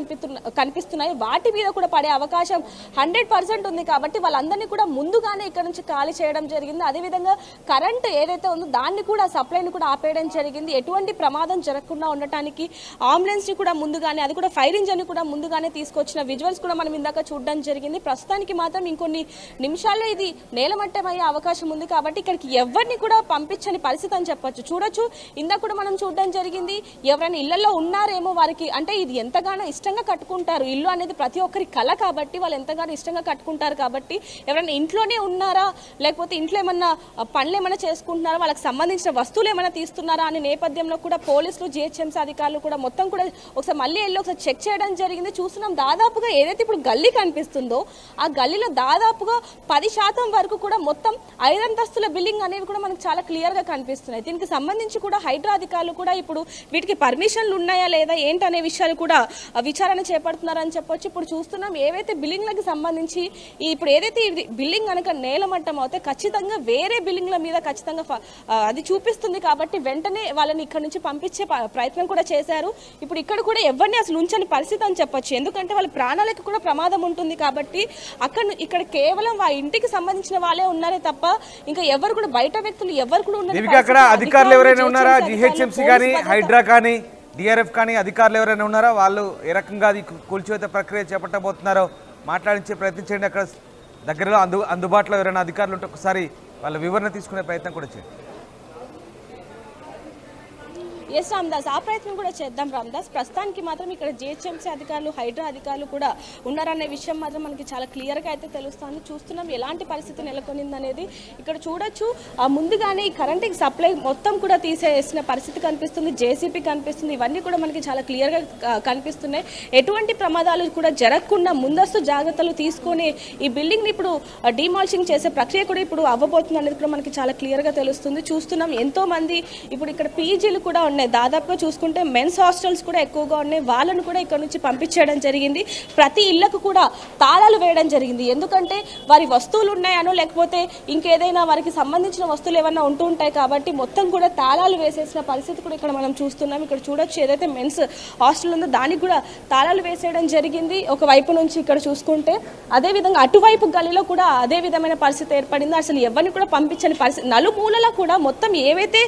కనిపిస్తున్నాయో వాటి మీద కూడా పడే అవకాశం 100% ఉంది. కాబట్టి వాళ్ళందరినీ కూడా ముందుగానే ఇక్కడ నుంచి ఖాళీ చేయడం జరిగింది. అదేవిధంగా కరెంట్ ఏదైతే ఉందో దాన్ని కూడా, సప్లైని కూడా ఆపేయడం జరిగింది. ఎటువంటి ప్రమాదం జరగకుండా ఉండటానికి అంబులెన్స్ ని కూడా ముందుగానే, అది కూడా ఫైర్ ఇంజిన్ ని కూడా ముందుగానే తీసుకొచ్చిన విజువల్స్ కూడా మనం ఇందాక చూడడం జరిగింది. ప్రస్తుతానికి మాత్రం ఇంకొన్ని నిమిషాల్లో ఇది నేలమట్టం అయ్యే అవకాశం ఉంది. కాబట్టి ఇక్కడికి ఎవరిని కూడా పంపించని పరిస్థితి అని చెప్పొచ్చు. చూడొచ్చు, ఇందాక కూడా మనం చూడడం జరిగింది, ఎవరైనా ఇళ్లలో ఉన్నారేమో, వారికి అంటే ఇది ఎంతగానో ఇష్టంగా కట్టుకుంటారు. ఇల్లు అనేది ప్రతి ఒక్కరి కళ కాబట్టి వాళ్ళు ఎంతగానో ఇష్టంగా కట్టుకుంటారు. కాబట్టి ఎవరైనా ఇంట్లోనే ఉన్నారా, లేకపోతే ఇంట్లో ఏమన్నా పనులు ఏమైనా చేసుకుంటున్నారా, వాళ్ళకి సంబంధించిన వస్తువులు ఏమైనా తీస్తున్నారా అనే నేపథ్యంలో కూడా పోలీసులు, జిహెచ్ఎంసీ అధికారులు కూడా మొత్తం కూడా ఒకసారి మళ్ళీ ఒకసారి చెక్ చేయడం జరిగింది. చూస్తున్నాం, దాదాపుగా ఏదైతే ఇప్పుడు గల్లీ కనిపిస్తుందో ఆ గల్లీలో దాదాపుగా 10% వరకు కూడా మొత్తం 5 అంతస్తుల బిల్డింగ్ అనేవి కూడా మనకు చాలా క్లియర్ గా కనిపిస్తున్నాయి. దీనికి సంబంధించి కూడా హైడ్రా అధికారులు కూడా ఇప్పుడు వీటికి పర్మిషన్లు ఉన్నాయా లేదా ఏంటనే విషయాలు కూడా విచారణ చేపడుతున్నారని చెప్పొచ్చు. ఇప్పుడు చూస్తున్నాం, ఏవైతే బిల్డింగ్లకు సంబంధించి ఇప్పుడు ఏదైతే బిల్డింగ్ కనుక నేలమట్టం అవుతే ఖచ్చితంగా వేరే బిల్డింగ్ల మీద ఖచ్చితంగా అది చూపిస్తుంది. కాబట్టి వెంటనే వాళ్ళని ఇక్కడ నుంచి పంపించే ప్రయత్నం కూడా చేశారు. ఇప్పుడు ఇక్కడ కూడా ఎవరిని అసలు ఉంచని పరిస్థితి అని చెప్పొచ్చు. ఎందుకంటే వాళ్ళ ప్రాణాలకు కూడా ప్రమాదం ఉంటుంది. కాబట్టి ఇక్కడ కేవలం ఆ ఇంటికి సంబంధించిన వాళ్ళే ఉన్నారే తప్ప ఇంకా ఎవరు కూడా, బయట వ్యక్తులు ఎవరు కూడా ఉన్నారు. అక్కడ అధికారులు ఎవరైనా ఉన్నారా? జిహెచ్ఎంసీ కానీ, హైడ్రా కానీ, డిఆర్ఎఫ్ కానీ అధికారులు ఎవరైనా ఉన్నారా? వాళ్ళు ఏ రకంగా అది కూల్చివేత ప్రక్రియ చేపట్టబోతున్నారో మాట్లాడించే ప్రయత్నించండి. అక్కడ దగ్గరలో అందుబాటులో ఎవరైనా అధికారులు ఉంటే ఒకసారి వాళ్ళ వివరణ తీసుకునే ప్రయత్నం కూడా చేయండి. ఎస్ రామ్దాస్, ఆ ప్రయత్నం కూడా చేద్దాం రామ్దాస్. ప్రస్తుతానికి మాత్రం ఇక్కడ జిహెచ్ఎంసీ అధికారులు, హైడ్రా అధికారులు కూడా ఉన్నారనే విషయం మాత్రం మనకి చాలా క్లియర్గా అయితే తెలుస్తుంది. చూస్తున్నాం ఎలాంటి పరిస్థితి నెలకొనింది అనేది. ఇక్కడ చూడొచ్చు, ముందుగానే ఈ కరెంట్కి సప్లై మొత్తం కూడా తీసేసిన పరిస్థితి కనిపిస్తుంది, జేసీపీ కనిపిస్తుంది. ఇవన్నీ కూడా మనకి చాలా క్లియర్గా కనిపిస్తున్నాయి. ఎటువంటి ప్రమాదాలు కూడా జరగకుండా ముందస్తు జాగ్రత్తలు తీసుకొని ఈ బిల్డింగ్ని ఇప్పుడు డీమాలిషింగ్ చేసే ప్రక్రియ కూడా ఇప్పుడు అవ్వబోతుంది అనేది కూడా మనకి చాలా క్లియర్గా తెలుస్తుంది. చూస్తున్నాం, ఎంతో మంది ఇప్పుడు ఇక్కడ పీజీలు కూడా ఉన్నాయి. దాదాపుగా చూసుకుంటే మెన్స్ హాస్టల్స్ కూడా ఎక్కువగా ఉన్నాయి. వాళ్ళను కూడా ఇక్కడ నుంచి పంపించేయడం జరిగింది. ప్రతి ఇళ్లకు కూడా తాళాలు వేయడం జరిగింది. ఎందుకంటే వారి వస్తువులు ఉన్నాయనో లేకపోతే ఇంకేదైనా వారికి సంబంధించిన వస్తువులు ఏమన్నా ఉంటూ ఉంటాయి. కాబట్టి మొత్తం కూడా తాళాలు వేసేసిన పరిస్థితి కూడా ఇక్కడ మనం చూస్తున్నాం. ఇక్కడ చూడొచ్చు, ఏదైతే మెన్స్ హాస్టల్ ఉందో దానికి కూడా తాళాలు వేసేయడం జరిగింది ఒకవైపు నుంచి. ఇక్కడ చూసుకుంటే అదేవిధంగా అటువైపు గల్లీలో కూడా అదే విధమైన పరిస్థితి ఏర్పడింది. అసలు ఎవరిని కూడా పంపించని పరిస్థితి. నలుమూలలా కూడా మొత్తం ఏవైతే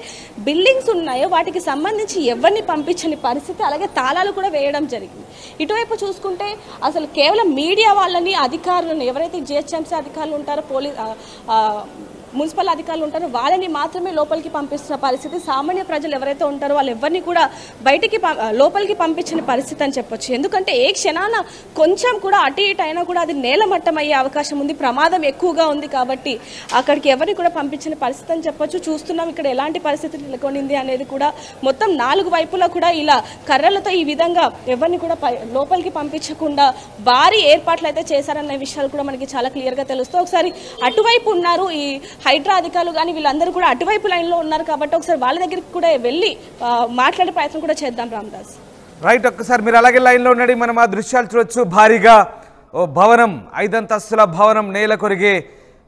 బిల్డింగ్స్ ఉన్నాయో వాటికి సంబంధించి ఎవరిని పంపించని పరిస్థితి. అలాగే తాళాలు కూడా వేయడం జరిగింది. ఇటువైపు చూసుకుంటే అసలు కేవలం మీడియా వాళ్ళని, అధికారులను, ఎవరైతే జిహెచ్ఎంసీ అధికారులు ఉంటారో, మున్సిపల్ అధికారులు ఉంటారో వాళ్ళని మాత్రమే లోపలికి పంపిస్తున్న పరిస్థితి. సామాన్య ప్రజలు ఎవరైతే ఉంటారో వాళ్ళు ఎవరిని కూడా లోపలికి పంపించిన పరిస్థితి అని చెప్పొచ్చు. ఎందుకంటే ఏ క్షణాన కొంచెం కూడా అటు ఇటు అయినా కూడా అది నేలమట్టం అయ్యే అవకాశం ఉంది, ప్రమాదం ఎక్కువగా ఉంది. కాబట్టి అక్కడికి ఎవరిని కూడా పంపించిన పరిస్థితి అని చెప్పొచ్చు. చూస్తున్నాం ఇక్కడ ఎలాంటి పరిస్థితి నెలకొనింది అనేది కూడా. మొత్తం 4 వైపులా కూడా ఇలా కర్రలతో ఈ విధంగా ఎవరిని కూడా లోపలికి పంపించకుండా భారీ ఏర్పాట్లు అయితే చేశారన్న విషయాలు కూడా మనకి చాలా క్లియర్గా తెలుస్తాయి. ఒకసారి అటువైపు ఉన్నారు ఈ హైడ్రా అధికారులు కానీ, వీళ్ళందరూ కూడా అటువైపు లైన్లో ఉన్నారు. కాబట్టి ఒకసారి వాళ్ళ దగ్గరికి కూడా వెళ్ళి మాట్లాడే ప్రయత్నం కూడా చేద్దాం రామ్దాస్. రైట్, ఒక్కసారి మీరు అలాగే లైన్లో ఉండండి. మనం ఆ దృశ్యాలు చూడొచ్చు. భారీగా ఓ భవనం, 5 అంతస్తుల భవనం నేల కొరిగే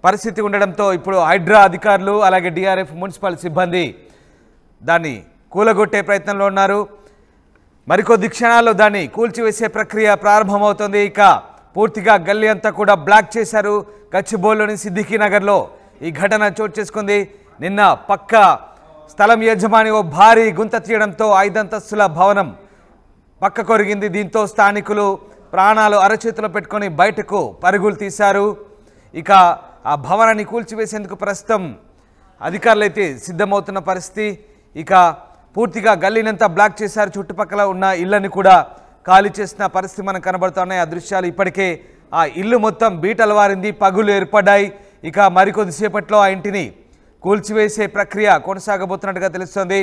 పరిస్థితి ఉండడంతో ఇప్పుడు హైడ్రా అధికారులు అలాగే డిఆర్ఎఫ్ మున్సిపల్ సిబ్బంది దాన్ని కూలగొట్టే ప్రయత్నంలో ఉన్నారు. మరికొద్ది క్షణాల్లో దాన్ని కూల్చివేసే ప్రక్రియ ప్రారంభమవుతుంది. ఇక పూర్తిగా గల్లీ అంతా కూడా బ్లాక్ చేశారు. గచ్చిబౌలిలోని సిద్దికీ నగర్లో ఈ ఘటన చోటు చేసుకుంది. నిన్న పక్క స్థలం యజమాని ఓ భారీ గుంత తీయడంతో 5 అంతస్తుల భవనం పక్క కొరిగింది. దీంతో స్థానికులు ప్రాణాలు అరచేతిలో పెట్టుకొని బయటకు పరుగులు తీశారు. ఇక ఆ భవనాన్ని కూల్చివేసేందుకు ప్రస్తుతం అధికారులు అయితే సిద్ధమవుతున్న పరిస్థితి. ఇక పూర్తిగా గల్లీనంతా బ్లాక్ చేశారు. చుట్టుపక్కల ఉన్న ఇళ్లను కూడా ఖాళీ చేసిన పరిస్థితి మనకు కనబడుతున్నాయి. ఆ దృశ్యాలు ఇప్పటికే ఆ ఇల్లు మొత్తం బీటలు వారింది, పగులు ఏర్పడ్డాయి. ఇక మరికొద్దిసేపట్లో ఆ ఇంటిని కూల్చివేసే ప్రక్రియ కొనసాగబోతున్నట్టుగా తెలుస్తోంది.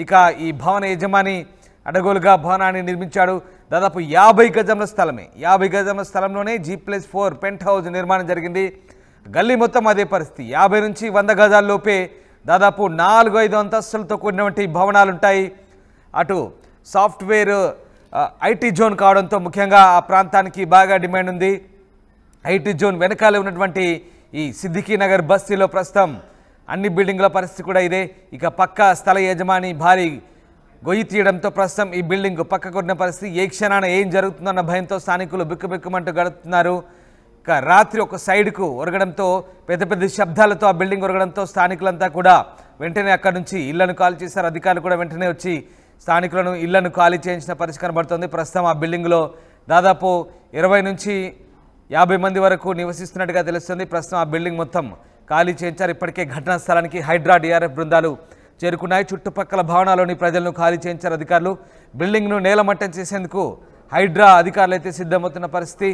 ఇక ఈ భవన యజమాని అడగోలుగా భవనాన్ని నిర్మించాడు. దాదాపు 50 గజముల స్థలమే. 50 గజముల స్థలంలోనే G+4 పెంట్ హౌస్ నిర్మాణం జరిగింది. గల్లీ మొత్తం అదే పరిస్థితి. 50 నుంచి 100 గజాల్లోపే దాదాపు 4-5 అంతస్తులతో కూడినటువంటి భవనాలు ఉంటాయి. అటు సాఫ్ట్వేర్ ఐటీ జోన్ కావడంతో ముఖ్యంగా ఆ ప్రాంతానికి బాగా డిమాండ్ ఉంది. ఐటీ జోన్ వెనకాల ఉన్నటువంటి ఈ సిద్దికీ నగర్ బస్తీలో ప్రస్తుతం అన్ని బిల్డింగుల పరిస్థితి కూడా ఇదే. ఇక పక్క స్థల యజమాని భారీ గొయ్యి తీయడంతో ప్రస్తుతం ఈ బిల్డింగ్ పక్కకున్న పరిస్థితి. ఏ క్షణాన ఏం జరుగుతుందన్న భయంతో స్థానికులు బిక్కుబిక్కుమంటూ గడుపుతున్నారు. ఇక రాత్రి ఒక సైడ్కు ఒరగడంతో పెద్ద పెద్ద శబ్దాలతో ఆ బిల్డింగ్ ఒరగడంతో స్థానికులంతా కూడా వెంటనే అక్కడి నుంచి ఇళ్లను ఖాళీ చేశారు. అధికారులు కూడా వెంటనే వచ్చి స్థానికులను ఇళ్లను ఖాళీ చేయించిన పరిస్థితి కనబడుతుంది. ప్రస్తుతం ఆ బిల్డింగ్లో దాదాపు 20 నుంచి 50 మంది వరకు నివసిస్తున్నట్టుగా తెలుస్తుంది. ప్రస్తుతం ఆ బిల్డింగ్ మొత్తం ఖాళీ చేయించారు. ఇప్పటికే ఘటనా స్థలానికి హైడ్రా DRF బృందాలు చేరుకున్నాయి. చుట్టుపక్కల భవనాల్లోని ప్రజలను ఖాళీ చేయించారు అధికారులు. బిల్డింగ్ను నేలమట్టం చేసేందుకు హైడ్రా అధికారులు అయితే సిద్ధమవుతున్న పరిస్థితి.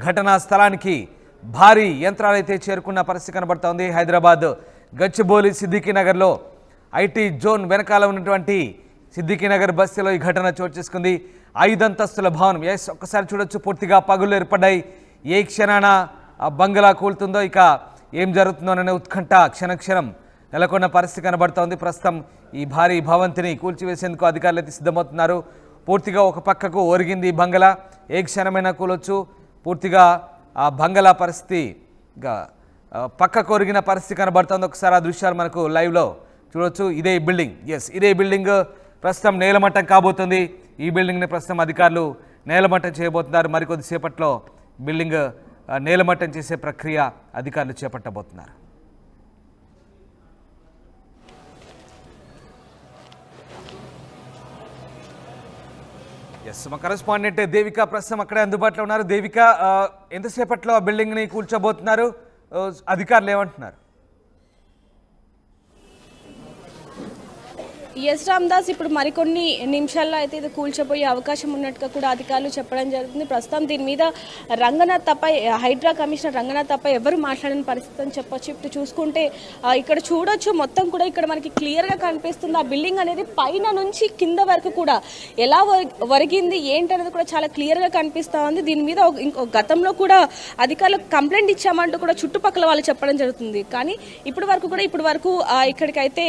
ఘటనా స్థలానికి భారీ యంత్రాలు అయితే చేరుకున్న పరిస్థితి కనబడుతోంది. హైదరాబాద్ గచ్చిబౌలి సిద్దికీ నగర్లో ఐటీ జోన్ వెనకాల ఉన్నటువంటి సిద్దికీ నగర్ బస్తీలో ఈ ఘటన చోటు చేసుకుంది. 5 అంతస్తుల భవనం. ఒక్కసారి చూడొచ్చు, పూర్తిగా పగులు ఏర్పడ్డాయి. ఏ క్షణాన ఆ బంగ్లా కూలుతుందో, ఇక ఏం జరుగుతుందోననే ఉత్కంఠ క్షణక్షణం నెలకొన్న పరిస్థితి కనబడుతోంది. ప్రస్తుతం ఈ భారీ భవంతిని కూల్చివేసేందుకు అధికారులు అయితే సిద్ధమవుతున్నారు. పూర్తిగా ఒక పక్కకు ఒరిగింది బంగ్లా. ఏ క్షణమైనా కూలొచ్చు. పూర్తిగా ఆ బంగ్లా పరిస్థితి పక్కకు ఒరిగిన పరిస్థితి కనబడుతోంది. ఒకసారి ఆ దృశ్యాలు మనకు లైవ్లో చూడొచ్చు. ఇదే బిల్డింగ్. ఇదే బిల్డింగ్ ప్రస్తుతం నేలమట్టం కాబోతుంది. ఈ బిల్డింగ్ని ప్రస్తుతం అధికారులు నేలమట్టం చేయబోతున్నారు. మరికొద్దిసేపట్లో బిల్డింగ్ నేలమట్టం చేసే ప్రక్రియ అధికారులు చేపట్టబోతున్నారు. మా కరెస్పాండెంట్ దేవిక ప్రస్తుతం అక్కడే అందుబాటులో ఉన్నారు. దేవిక, ఎంతసేపట్లో ఆ బిల్డింగ్ని కూల్చోబోతున్నారు? అధికారులు ఏమంటున్నారు? ఎస్ రామ్దాస్, ఇప్పుడు మరికొన్ని నిమిషాల్లో అయితే ఇది కూల్చోబోయే అవకాశం ఉన్నట్టుగా కూడా అధికారులు చెప్పడం జరుగుతుంది. ప్రస్తుతం దీని మీద రంగనాథ్పై, హైడ్రా కమిషనర్ రంగనాథ్పై ఎవరు మాట్లాడిన పరిస్థితి అని చెప్పొచ్చు. ఇప్పుడు చూసుకుంటే ఇక్కడ చూడొచ్చు, మొత్తం కూడా ఇక్కడ మనకి క్లియర్గా కనిపిస్తుంది. ఆ బిల్డింగ్ అనేది పైన నుంచి కింద వరకు కూడా ఎలా ఒరిగింది ఏంటనేది కూడా చాలా క్లియర్గా కనిపిస్తూ ఉంది. దీని మీద గతంలో కూడా అధికారులకు కంప్లైంట్ ఇచ్చామంటూ కూడా చుట్టుపక్కల వాళ్ళు చెప్పడం జరుగుతుంది. కానీ ఇప్పటి వరకు ఇక్కడికైతే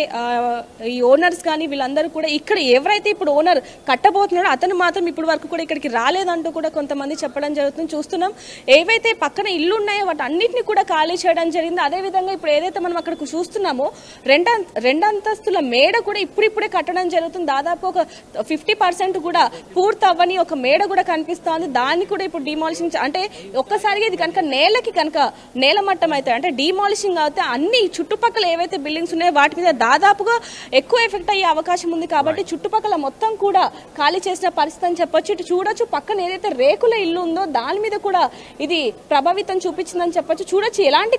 ఈ ఓనర్స్ కానీ వీళ్ళందరూ కూడా ఇక్కడ ఎవరైతే ఇప్పుడు ఓనర్ కట్టబోతున్నాడో అతను మాత్రం ఇప్పటి వరకు కూడా ఇక్కడికి రాలేదంటూ కూడా కొంతమంది చెప్పడం జరుగుతుంది. చూస్తున్నాం, ఏవైతే పక్కన ఇల్లు ఉన్నాయో వాటి అన్నింటినీ కూడా ఖాళీ చేయడం జరిగింది. అదేవిధంగా ఇప్పుడు ఏదైతే మనం అక్కడ చూస్తున్నామో రెండంతస్తుల మేడ కూడా ఇప్పుడిప్పుడే కట్టడం జరుగుతుంది. దాదాపు ఒక 50% కూడా పూర్తి అవ్వని ఒక మేడ కూడా కనిపిస్తుంది. దాన్ని కూడా ఇప్పుడు డిమాలిషింగ్, అంటే ఒక్కసారిగా ఇది కనుక నేలమట్టం అయితే, అంటే డిమాలిషింగ్ అయితే అన్ని చుట్టుపక్కల ఏవైతే బిల్డింగ్స్ ఉన్నాయో వాటి మీద దాదాపుగా ఎక్కువ ఎఫెక్ట్ అయ్యే అవకాశం ఉంది. కాబట్టి చుట్టుపక్కల మొత్తం కూడా ఖాళీ చేసిన పరిస్థితి అని చెప్పొచ్చు. ఇటు చూడొచ్చు, పక్కన ఏదైతే రేకుల ఇల్లు ఉందో దాని మీద కూడా ఇది ప్రభావితం చూపించిందని చెప్పొచ్చు. చూడొచ్చు ఎలాంటి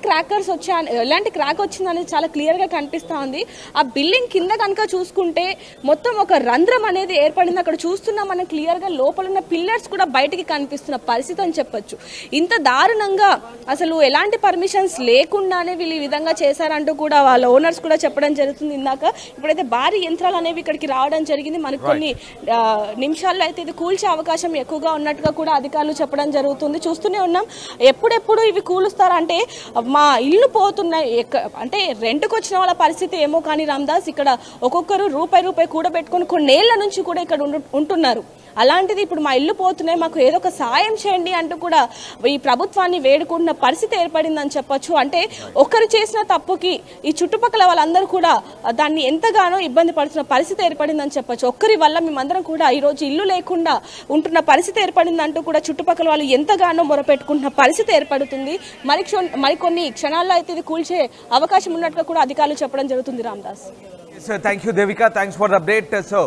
క్రాక్ వచ్చిందనేది చాలా క్లియర్ గా కనిపిస్తా ఉంది. ఆ బిల్డింగ్ కింద కనుక చూసుకుంటే మొత్తం ఒక రంధ్రం అనేది ఏర్పడింది. అక్కడ చూస్తున్నాం మనం క్లియర్ గా, లోపల ఉన్న పిల్లర్స్ కూడా బయటికి కనిపిస్తున్న పరిస్థితి అని చెప్పొచ్చు. ఇంత దారుణంగా అసలు ఎలాంటి పర్మిషన్స్ లేకుండానే వీళ్ళు ఈ విధంగా చేశారంటూ కూడా వాళ్ళ ఓనర్స్ కూడా చెప్పడం జరుగుతుంది. ఇందాక ఇప్పుడైతే భారీ యంత్రాలు అనేవి ఇక్కడికి రావడం జరిగింది. మనకు కొన్ని నిమిషాల్లో అయితే ఇది కూల్చే అవకాశం ఎక్కువగా ఉన్నట్టుగా కూడా అధికారులు చెప్పడం జరుగుతుంది. చూస్తూనే ఉన్నాం, ఎప్పుడెప్పుడు ఇవి కూలుస్తారంటే మా ఇల్లు పోతున్నాయి, అంటే రెంట్కి వచ్చిన వాళ్ళ పరిస్థితి ఏమో కానీ రామ్దాస్, ఇక్కడ ఒక్కొక్కరు రూపాయి కూడబెట్టుకొని కొన్నేళ్ల నుంచి కూడా ఇక్కడ ఉంటున్నారు. అలాంటిది ఇప్పుడు మా ఇల్లు పోతున్నాయి, మాకు ఏదో ఒక సాయం చేయండి అంటూ కూడా ఈ ప్రభుత్వాన్ని వేడుకుంటున్న పరిస్థితి ఏర్పడిందని చెప్పొచ్చు. అంటే ఒకరు చేసిన తప్పుకి ఈ చుట్టుపక్కల వాళ్ళందరూ కూడా దాన్ని ఎంతగానో ఇబ్బంది పడుతున్న పరిస్థితి ఏర్పడిందని చెప్పొచ్చు. ఒక్కరి వల్ల మేమందరం కూడా ఈరోజు ఇల్లు లేకుండా ఉంటున్న పరిస్థితి ఏర్పడిందంటూ కూడా చుట్టుపక్కల వాళ్ళు ఎంతగానో మొరపెట్టుకుంటున్న పరిస్థితి ఏర్పడుతుంది. మరికొన్ని క్షణాల్లో అయితే ఇది కూల్చే అవకాశం ఉన్నట్టుగా కూడా అధికారులు చెప్పడం జరుగుతుంది. Ramdas. Thank you Devika, thanks for the update. So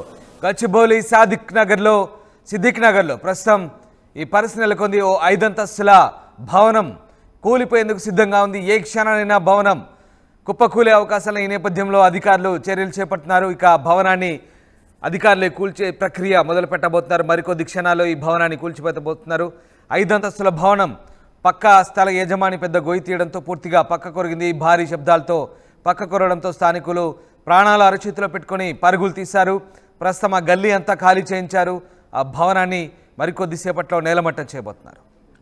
Gachibowli సిద్దిక్ నగర్లో ప్రస్తుతం ఈ పరిస్థితి నెలకొంది. ఓ 5 అంతస్తుల భవనం కూలిపోయేందుకు సిద్ధంగా ఉంది. ఏ క్షణానైనా భవనం కుప్పకూలే అవకాశాలు ఈ నేపథ్యంలో అధికారులు చర్యలు చేపడుతున్నారు. ఇక భవనాన్ని అధికారులే కూల్చే ప్రక్రియ మొదలు పెట్టబోతున్నారు. మరికొద్ది క్షణాల్లో ఈ భవనాన్ని కూల్చిపెట్టబోతున్నారు. 5 అంతస్తుల భవనం పక్క స్థల యజమాని పెద్ద గొయ్యి తీయడంతో పూర్తిగా పక్క కొరిగింది. భారీ శబ్దాలతో పక్క కొరడంతో స్థానికులు ప్రాణాల అరచేతిలో పెట్టుకొని పరుగులు తీశారు. ప్రస్తుతం ఆ గల్లీ అంతా ఖాళీ చేయించారు. ఆ భవనాన్ని మరికొద్దిసేపట్లో నేలమట్టం చేయబోతున్నారు.